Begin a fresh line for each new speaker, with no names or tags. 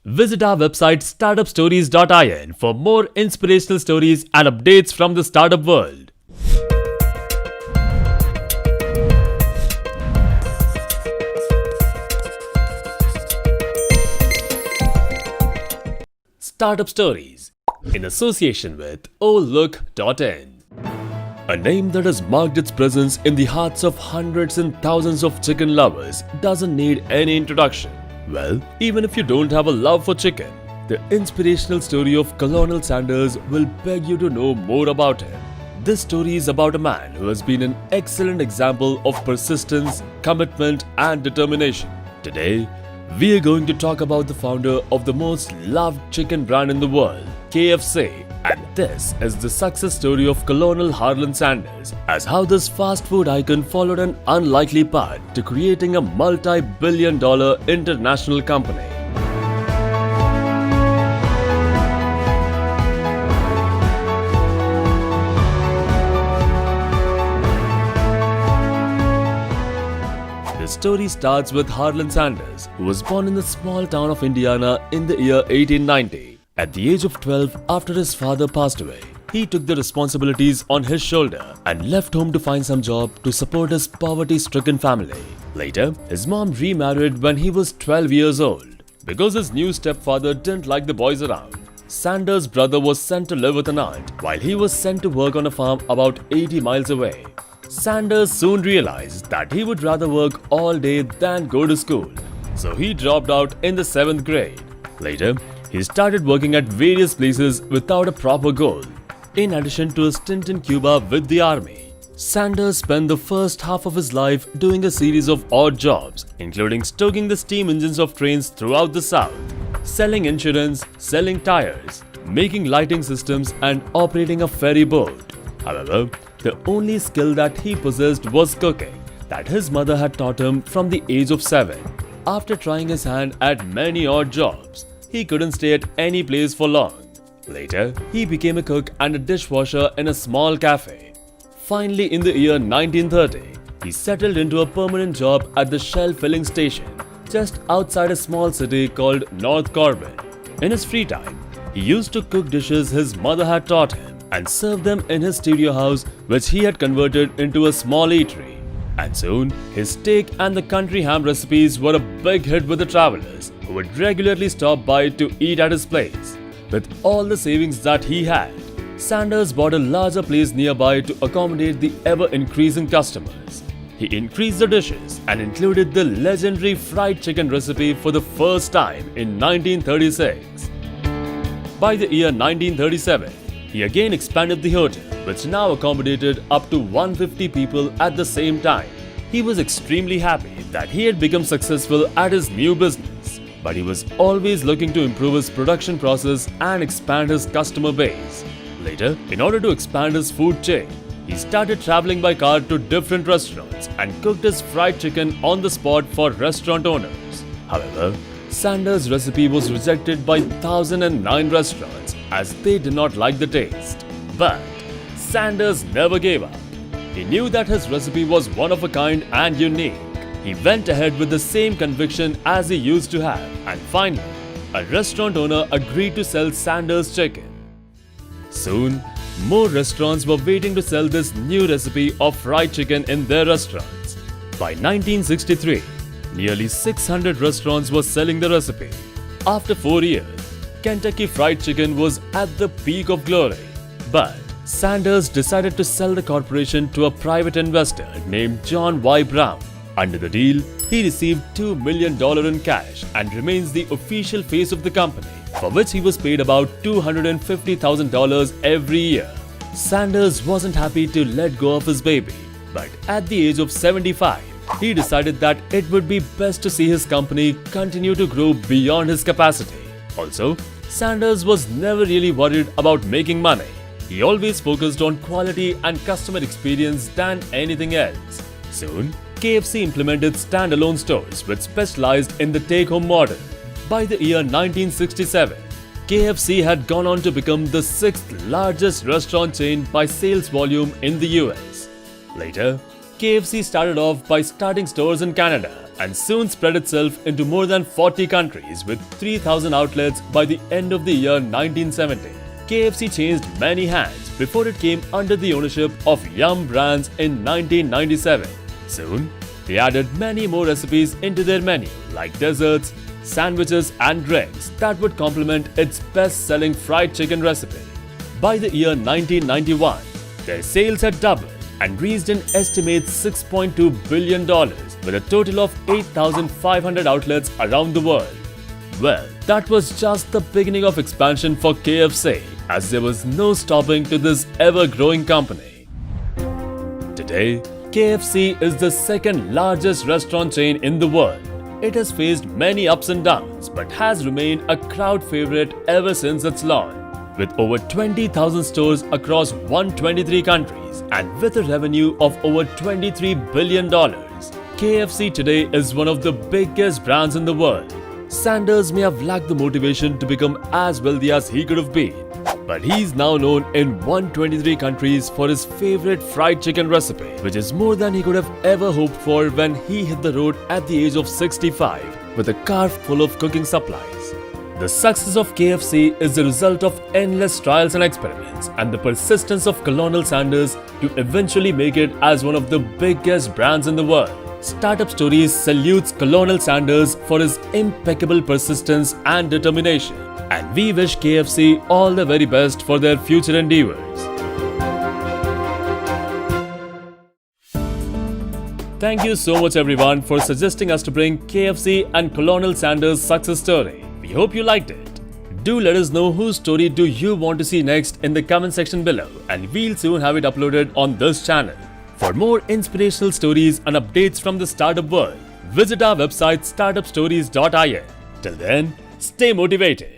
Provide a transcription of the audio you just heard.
Visit our website startupstories.in for more inspirational stories and updates from the startup world. Startup Stories in association with Olook.in. A name that has marked its presence in the hearts of hundreds and thousands of chicken lovers doesn't need any introduction. Well, even if you don't have a love for chicken, the inspirational story of Colonel Sanders will beg you to know more about him. This story is about a man who has been an excellent example of persistence, commitment, and determination. Today, we are going to talk about the founder of the most loved chicken brand in the world, KFC. And this is the success story of Colonel Harlan Sanders, as how this fast food icon followed an unlikely path to creating a multi-billion-dollar international company. The story starts with Harlan Sanders, who was born in the small town of Indiana in the year 1890. At the age of 12, after his father passed away, he took the responsibilities on his shoulder and left home to find some job to support his poverty-stricken family. Later, his mom remarried when he was 12 years old. Because his new stepfather didn't like the boys around, Sanders' brother was sent to live with an aunt while he was sent to work on a farm about 80 miles away. Sanders soon realized that he would rather work all day than go to school, so he dropped out in the 7th grade. Later, he started working at various places without a proper goal. In addition to a stint in Cuba with the army, Sanders spent the first half of his life doing a series of odd jobs, including stoking the steam engines of trains throughout the South, selling insurance, selling tires, making lighting systems, and operating a ferry boat. However, the only skill that he possessed was cooking, that his mother had taught him from the age of 7. After trying his hand at many odd jobs, he couldn't stay at any place for long. Later, he became a cook and a dishwasher in a small cafe. Finally, in the year 1930, he settled into a permanent job at the Shell filling station, just outside a small city called North Corbin. In his free time, he used to cook dishes his mother had taught him and serve them in his studio house, which he had converted into a small eatery. And soon, his steak and the country ham recipes were a big hit with the travelers who would regularly stop by to eat at his place. With all the savings that he had, Sanders bought a larger place nearby to accommodate the ever-increasing customers. He increased the dishes and included the legendary fried chicken recipe for the first time in 1936. By the year 1937, he again expanded the hotel, which now accommodated up to 150 people at the same time. He was extremely happy that he had become successful at his new business, but he was always looking to improve his production process and expand his customer base. Later, in order to expand his food chain, he started traveling by car to different restaurants and cooked his fried chicken on the spot for restaurant owners. However, Sanders' recipe was rejected by 1,009 restaurants as they did not like the taste. But Sanders never gave up. He knew that his recipe was one of a kind and unique. He went ahead with the same conviction as he used to have, and finally, a restaurant owner agreed to sell Sanders' chicken. Soon, more restaurants were waiting to sell this new recipe of fried chicken in their restaurants. By 1963, nearly 600 restaurants were selling the recipe. After 4 years, Kentucky Fried Chicken was at the peak of glory. But Sanders decided to sell the corporation to a private investor named John Y. Brown. Under the deal, he received $2 million in cash and remains the official face of the company, for which he was paid about $250,000 every year. Sanders wasn't happy to let go of his baby, but at the age of 75, he decided that it would be best to see his company continue to grow beyond his capacity. Also, Sanders was never really worried about making money. He always focused on quality and customer experience than anything else. Soon, KFC implemented standalone stores which specialized in the take-home model. By the year 1967, KFC had gone on to become the 6th largest restaurant chain by sales volume in the US. Later, KFC started off by starting stores in Canada and soon spread itself into more than 40 countries with 3,000 outlets by the end of the year 1970. KFC changed many hands before it came under the ownership of Yum Brands in 1997. Soon, they added many more recipes into their menu like desserts, sandwiches and drinks that would complement its best-selling fried chicken recipe. By the year 1991, their sales had doubled and reached an estimated $6.2 billion with a total of 8,500 outlets around the world. Well, that was just the beginning of expansion for KFC, as there was no stopping to this ever-growing company. Today, KFC is the second largest restaurant chain in the world. It has faced many ups and downs but has remained a crowd favorite ever since its launch. With over 20,000 stores across 123 countries and with a revenue of over $23 billion, KFC today is one of the biggest brands in the world. Sanders may have lacked the motivation to become as wealthy as he could have been, but he's now known in 123 countries for his favorite fried chicken recipe, which is more than he could have ever hoped for when he hit the road at the age of 65 with a car full of cooking supplies. The success of KFC is the result of endless trials and experiments and the persistence of Colonel Sanders to eventually make it as one of the biggest brands in the world. Startup Stories salutes Colonel Sanders for his impeccable persistence and determination, and we wish KFC all the very best for their future endeavors. Thank you so much everyone for suggesting us to bring KFC and Colonel Sanders' success story. We hope you liked it. Do let us know whose story do you want to see next in the comment section below, and we'll soon have it uploaded on this channel. For more inspirational stories and updates from the startup world, visit our website startupstories.in. Till then, stay motivated.